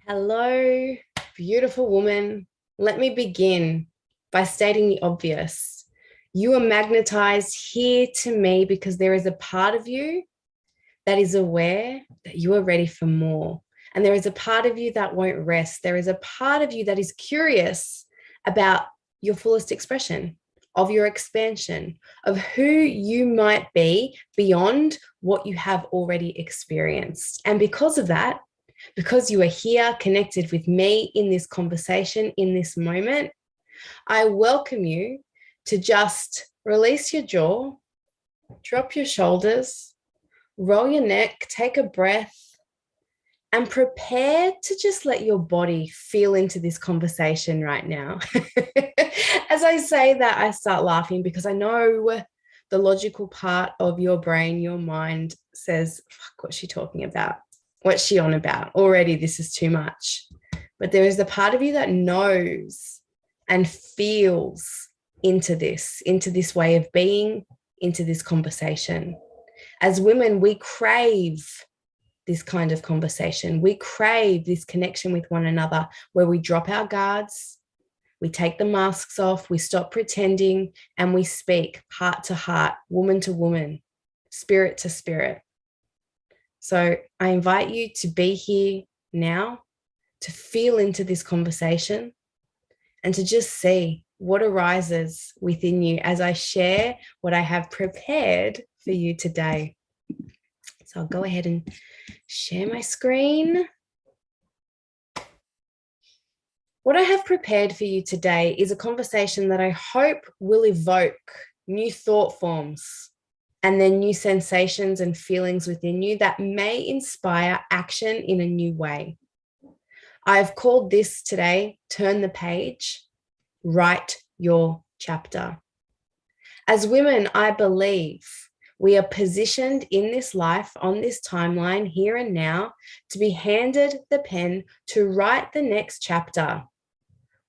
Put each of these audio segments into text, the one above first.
Hello, beautiful woman. Let me begin by stating the obvious. You are magnetized here to me because there is a part of you that is aware that you are ready for more. And there is a part of you that won't rest. There is a part of you that is curious about your fullest expression, of your expansion, of who you might be beyond what you have already experienced. And because of that, because you are here connected with me in this conversation, in this moment, I welcome you to just release your jaw, drop your shoulders, roll your neck, take a breath, and prepare to just let your body feel into this conversation right now. As I say that, I start laughing because I know the logical part of your brain, your mind says, fuck, what's she talking about? What's she on about? Already, this is too much. But there is the part of you that knows and feels into this way of being, into this conversation. As women, we crave this kind of conversation. We crave this connection with one another where we drop our guards, we take the masks off, we stop pretending, and we speak heart to heart, woman to woman, spirit to spirit. So I invite you to be here now, to feel into this conversation, and to just see what arises within you as I share what I have prepared for you today. So I'll go ahead and share my screen. What I have prepared for you today is a conversation that I hope will evoke new thought forms and then new sensations and feelings within you that may inspire action in a new way. I've called this today, Turn the Page, Write Your Chapter. As women, I believe we are positioned in this life, on this timeline, here and now, to be handed the pen to write the next chapter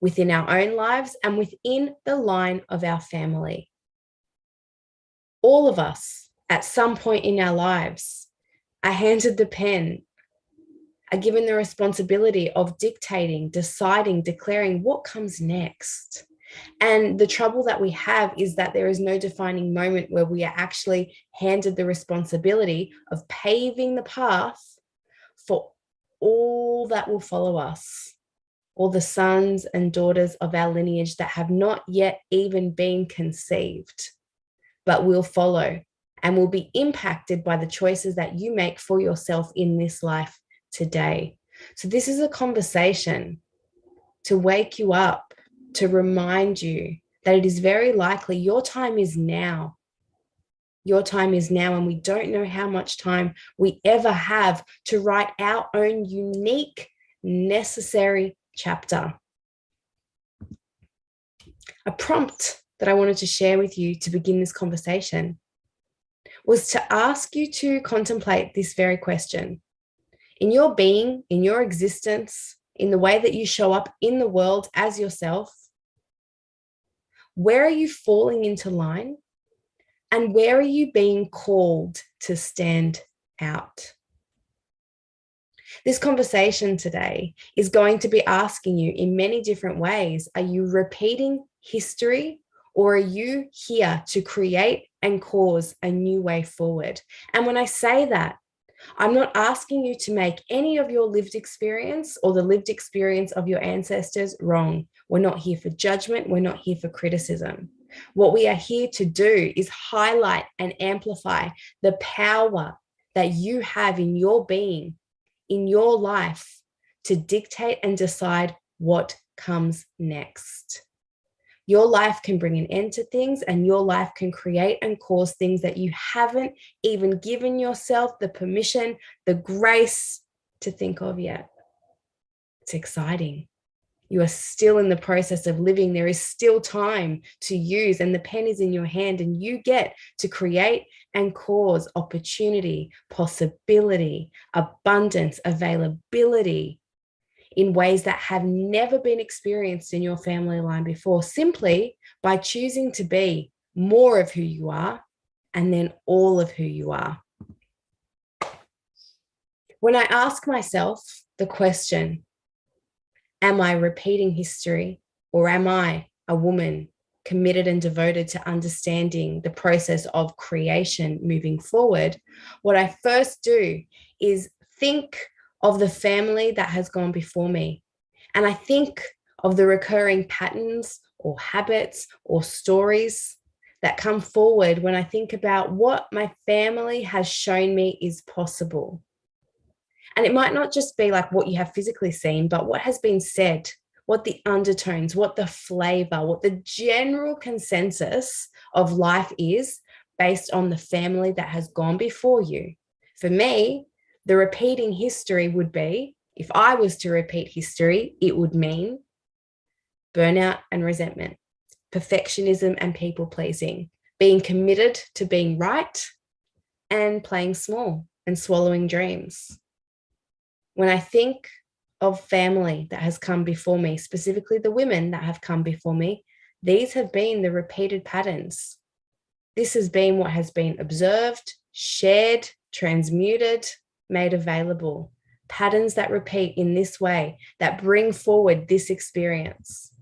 within our own lives and within the line of our family. All of us, at some point in our lives, are handed the pen, are given the responsibility of dictating, deciding, declaring what comes next. And the trouble that we have is that there is no defining moment where we are actually handed the responsibility of paving the path for all that will follow us, all the sons and daughters of our lineage that have not yet even been conceived, but will follow and will be impacted by the choices that you make for yourself in this life today. So this is a conversation to wake you up, to remind you that it is very likely your time is now. Your time is now, and we don't know how much time we ever have to write our own unique, necessary chapter. A prompt that I wanted to share with you to begin this conversation was to ask you to contemplate this very question. In your being, in your existence, in the way that you show up in the world as yourself, where are you falling into line? And where are you being called to stand out? This conversation today is going to be asking you in many different ways, are you repeating history, or are you here to create and cause a new way forward? And when I say that, I'm not asking you to make any of your lived experience or the lived experience of your ancestors wrong. We're not here for judgment. We're not here for criticism. What we are here to do is highlight and amplify the power that you have in your being, in your life, to dictate and decide what comes next. Your life can bring an end to things, and your life can create and cause things that you haven't even given yourself the permission, the grace to think of yet. It's exciting. You are still in the process of living. There is still time to use, and the pen is in your hand, and you get to create and cause opportunity, possibility, abundance, availability in ways that have never been experienced in your family line before, simply by choosing to be more of who you are and then all of who you are. When I ask myself the question, Am I repeating history, or am I a woman committed and devoted to understanding the process of creation moving forward? What I first do is think of the family that has gone before me. And I think of the recurring patterns or habits or stories that come forward when I think about what my family has shown me is possible. And it might not just be like what you have physically seen, but what has been said, what the undertones, what the flavor, what the general consensus of life is based on the family that has gone before you. For me, the repeating history would be, if I was to repeat history, it would mean burnout and resentment, perfectionism and people pleasing, being committed to being right, and playing small and swallowing dreams. When I think of family that has come before me, specifically the women that have come before me, these have been the repeated patterns. This has been what has been observed, shared, transmuted, made available. Patterns that repeat in this way, that bring forward this experience.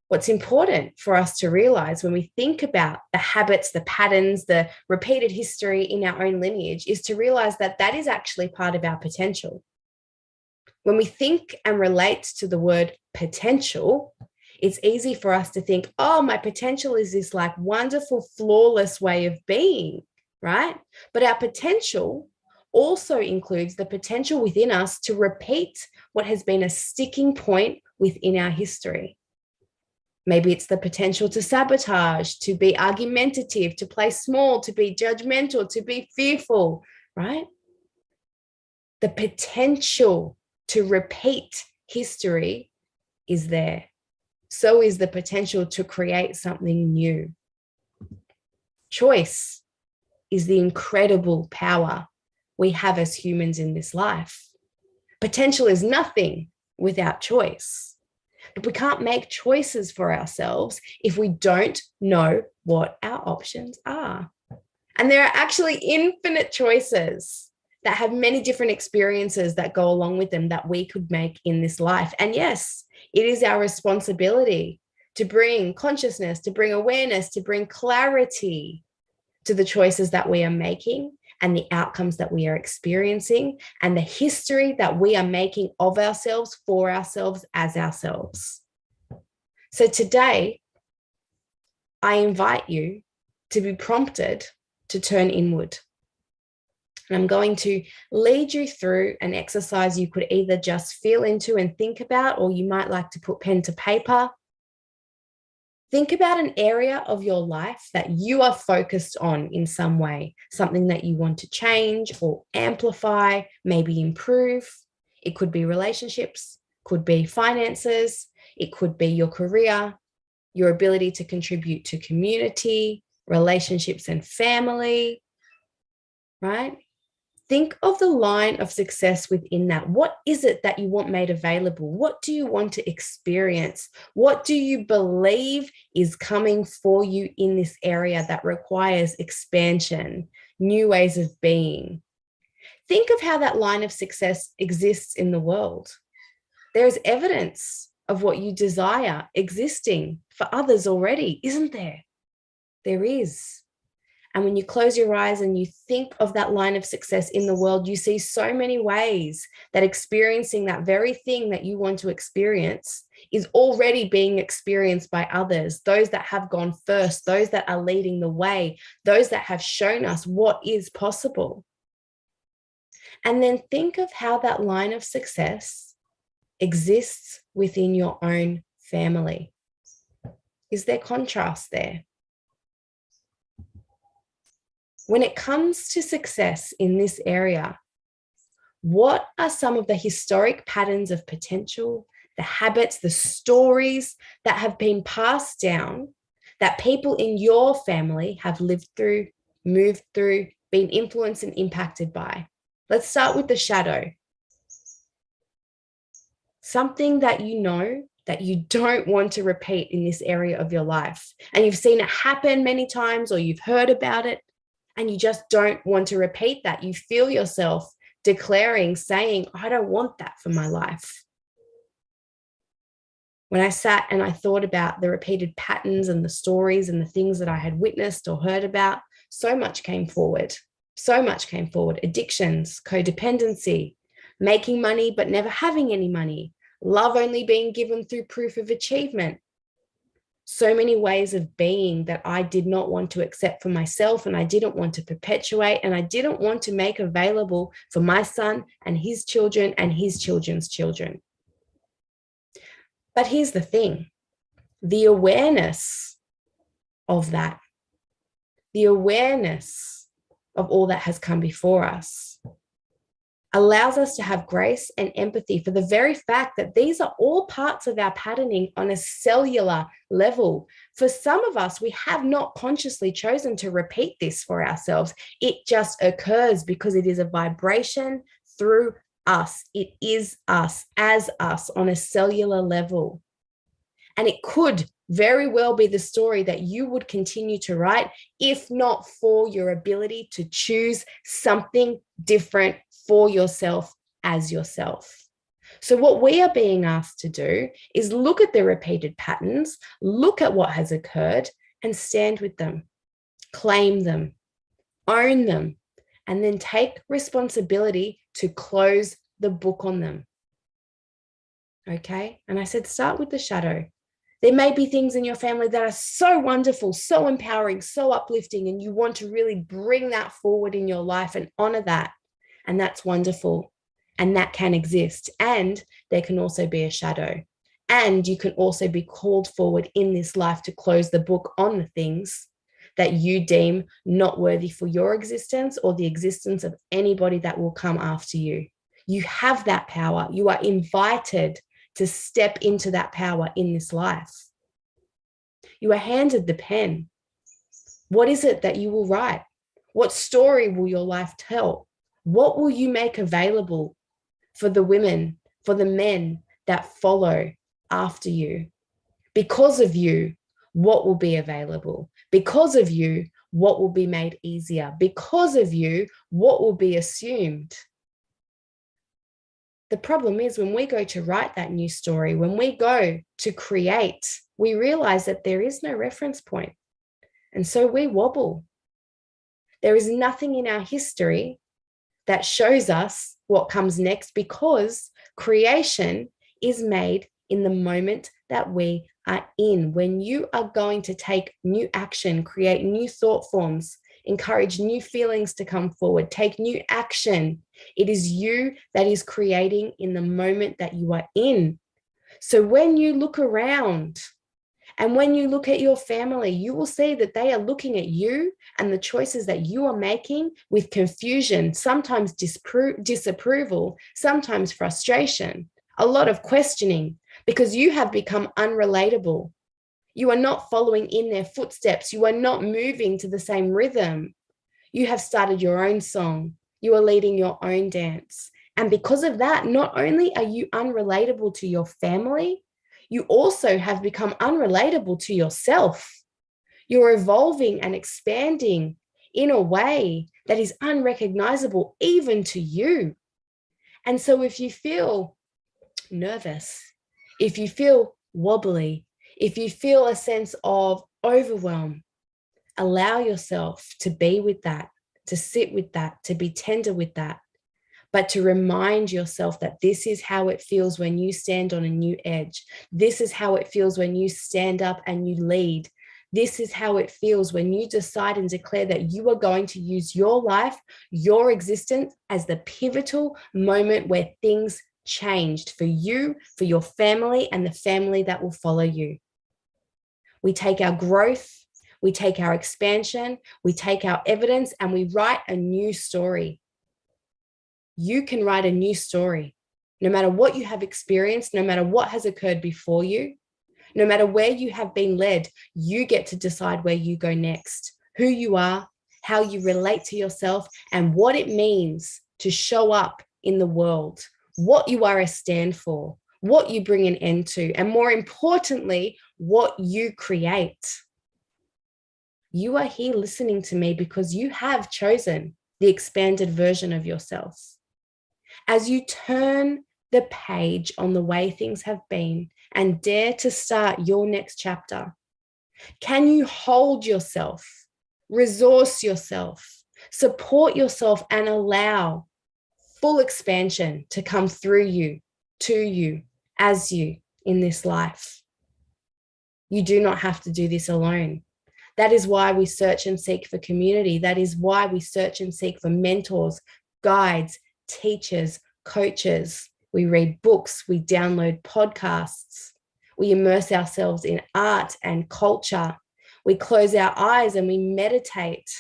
What's important for us to realize when we think about the habits, the patterns, the repeated history in our own lineage is to realize that that is actually part of our potential. When we think and relate to the word potential, it's easy for us to think, oh, my potential is this like wonderful, flawless way of being, right? But our potential also includes the potential within us to repeat what has been a sticking point within our history. Maybe it's the potential to sabotage, to be argumentative, to play small, to be judgmental, to be fearful, right? The potential to repeat history is there. So is the potential to create something new. Choice is the incredible power we have as humans in this life. Potential is nothing without choice. But we can't make choices for ourselves if we don't know what our options are. And there are actually infinite choices that have many different experiences that go along with them that we could make in this life. And yes, it is our responsibility to bring consciousness, to bring awareness, to bring clarity to the choices that we are making and the outcomes that we are experiencing and the history that we are making of ourselves, for ourselves, as ourselves. So today, I invite you to be prompted to turn inward. And I'm going to lead you through an exercise you could either just feel into and think about, or you might like to put pen to paper. Think about an area of your life that you are focused on in some way, something that you want to change or amplify, maybe improve. It could be relationships, could be finances, it could be your career, your ability to contribute to community, relationships and family, right? Think of the line of success within that. What is it that you want made available? What do you want to experience? What do you believe is coming for you in this area that requires expansion, new ways of being? Think of how that line of success exists in the world. There is evidence of what you desire existing for others already, isn't there? There is. And when you close your eyes and you think of that line of success in the world, you see so many ways that experiencing that very thing that you want to experience is already being experienced by others, those that have gone first, those that are leading the way, those that have shown us what is possible. And then think of how that line of success exists within your own family. Is there contrast there? When it comes to success in this area, what are some of the historic patterns of potential, the habits, the stories that have been passed down that people in your family have lived through, moved through, been influenced and impacted by? Let's start with the shadow. Something that you know that you don't want to repeat in this area of your life. And you've seen it happen many times, or you've heard about it, and you just don't want to repeat that. You feel yourself declaring, saying, I don't want that for my life. When I sat and I thought about the repeated patterns and the stories and the things that I had witnessed or heard about, so much came forward. So much came forward. Addictions, codependency, making money but never having any money, love only being given through proof of achievement. So many ways of being that I did not want to accept for myself, and I didn't want to perpetuate, and I didn't want to make available for my son and his children and his children's children. But here's the thing, the awareness of that, the awareness of all that has come before us allows us to have grace and empathy for the very fact that these are all parts of our patterning on a cellular level. For some of us, we have not consciously chosen to repeat this for ourselves. It just occurs because it is a vibration through us. It is us, as us on a cellular level. And it could very well be the story that you would continue to write if not for your ability to choose something different for yourself as yourself. So what we are being asked to do is look at the repeated patterns, look at what has occurred and stand with them, claim them, own them, and then take responsibility to close the book on them. Okay? And I said, start with the shadow. There may be things in your family that are so wonderful, so empowering, so uplifting, and you want to really bring that forward in your life and honor that. And that's wonderful. And that can exist. And there can also be a shadow. And you can also be called forward in this life to close the book on the things that you deem not worthy for your existence or the existence of anybody that will come after you. You have that power. You are invited to step into that power in this life. You are handed the pen. What is it that you will write? What story will your life tell? What will you make available for the women, for the men that follow after you? Because of you, what will be available? Because of you, what will be made easier? Because of you, what will be assumed? The problem is when we go to write that new story, when we go to create, we realize that there is no reference point. And so we wobble. There is nothing in our history that shows us what comes next because creation is made in the moment that we are in. When you are going to take new action, create new thought forms, encourage new feelings to come forward, take new action, it is you that is creating in the moment that you are in. So when you look around and when you look at your family, you will see that they are looking at you and the choices that you are making with confusion, sometimes disapproval, sometimes frustration, a lot of questioning, because you have become unrelatable. You are not following in their footsteps. You are not moving to the same rhythm. You have started your own song. You are leading your own dance. And because of that, not only are you unrelatable to your family, you also have become unrelatable to yourself. You're evolving and expanding in a way that is unrecognizable even to you. And so if you feel nervous, if you feel wobbly, if you feel a sense of overwhelm, allow yourself to be with that, to sit with that, to be tender with that, but to remind yourself that this is how it feels when you stand on a new edge. This is how it feels when you stand up and you lead. This is how it feels when you decide and declare that you are going to use your life, your existence as the pivotal moment where things changed for you, for your family, and the family that will follow you. We take our growth, we take our expansion, we take our evidence, and we write a new story. You can write a new story. No matter what you have experienced, no matter what has occurred before you, no matter where you have been led, you get to decide where you go next, who you are, how you relate to yourself, and what it means to show up in the world, what you are a stand for, what you bring an end to, and more importantly, what you create. You are here listening to me because you have chosen the expanded version of yourself. As you turn the page on the way things have been and dare to start your next chapter? Can you hold yourself, resource yourself, support yourself, and allow full expansion to come through you, to you, as you in this life? You do not have to do this alone. That is why we search and seek for community. That is why we search and seek for mentors, guides, teachers, coaches. We read books, we download podcasts, we immerse ourselves in art and culture. We close our eyes and we meditate.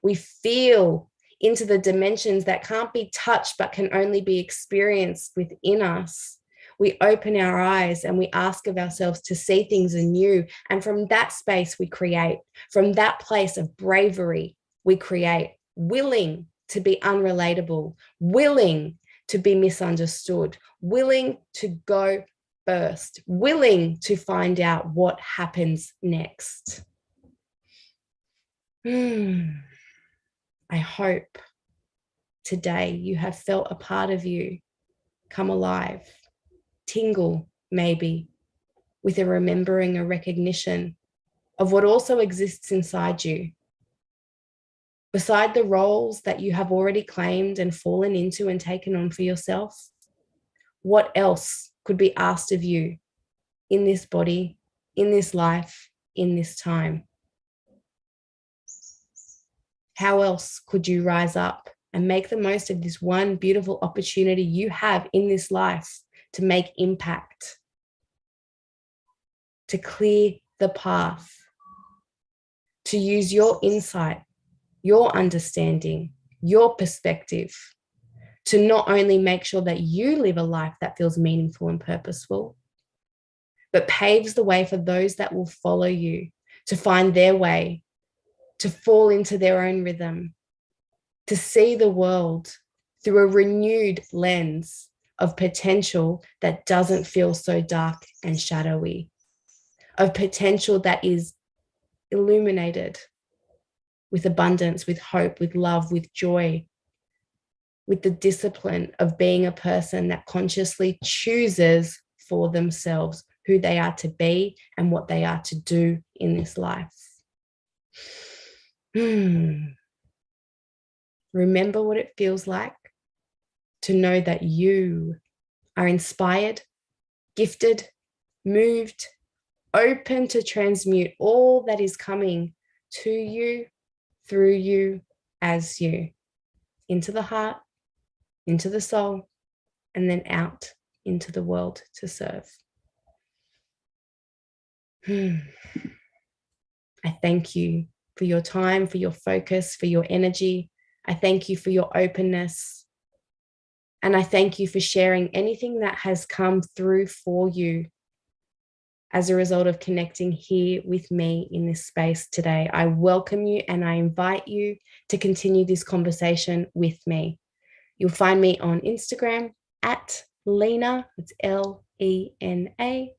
We feel into the dimensions that can't be touched but can only be experienced within us. We open our eyes and we ask of ourselves to see things anew. And from that space, we create. From that place of bravery, we create, willing to be unrelatable, willing to be misunderstood, willing to go first, willing to find out what happens next. I hope today you have felt a part of you come alive, tingle maybe, with a remembering, a recognition of what also exists inside you. Beside the roles that you have already claimed and fallen into and taken on for yourself, what else could be asked of you in this body, in this life, in this time? How else could you rise up and make the most of this one beautiful opportunity you have in this life to make impact, to clear the path, to use your insight, your understanding, your perspective, to not only make sure that you live a life that feels meaningful and purposeful, but paves the way for those that will follow you to find their way, to fall into their own rhythm, to see the world through a renewed lens of potential that doesn't feel so dark and shadowy, of potential that is illuminated with abundance, with hope, with love, with joy, with the discipline of being a person that consciously chooses for themselves who they are to be and what they are to do in this life. Remember what it feels like to know that you are inspired, gifted, moved, open to transmute all that is coming to you, through you, as you, into the heart, into the soul, and then out into the world to serve. I thank you for your time, for your focus, for your energy. I thank you for your openness. And I thank you for sharing anything that has come through for you as a result of connecting here with me in this space today. I welcome you and I invite you to continue this conversation with me. You'll find me on Instagram at Lena, it's Lena_Moxon.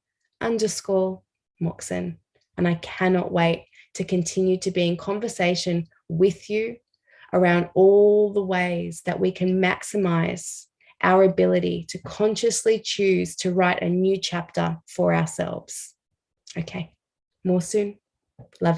And I cannot wait to continue to be in conversation with you around all the ways that we can maximize our ability to consciously choose to write a new chapter for ourselves. Okay, more soon. Love.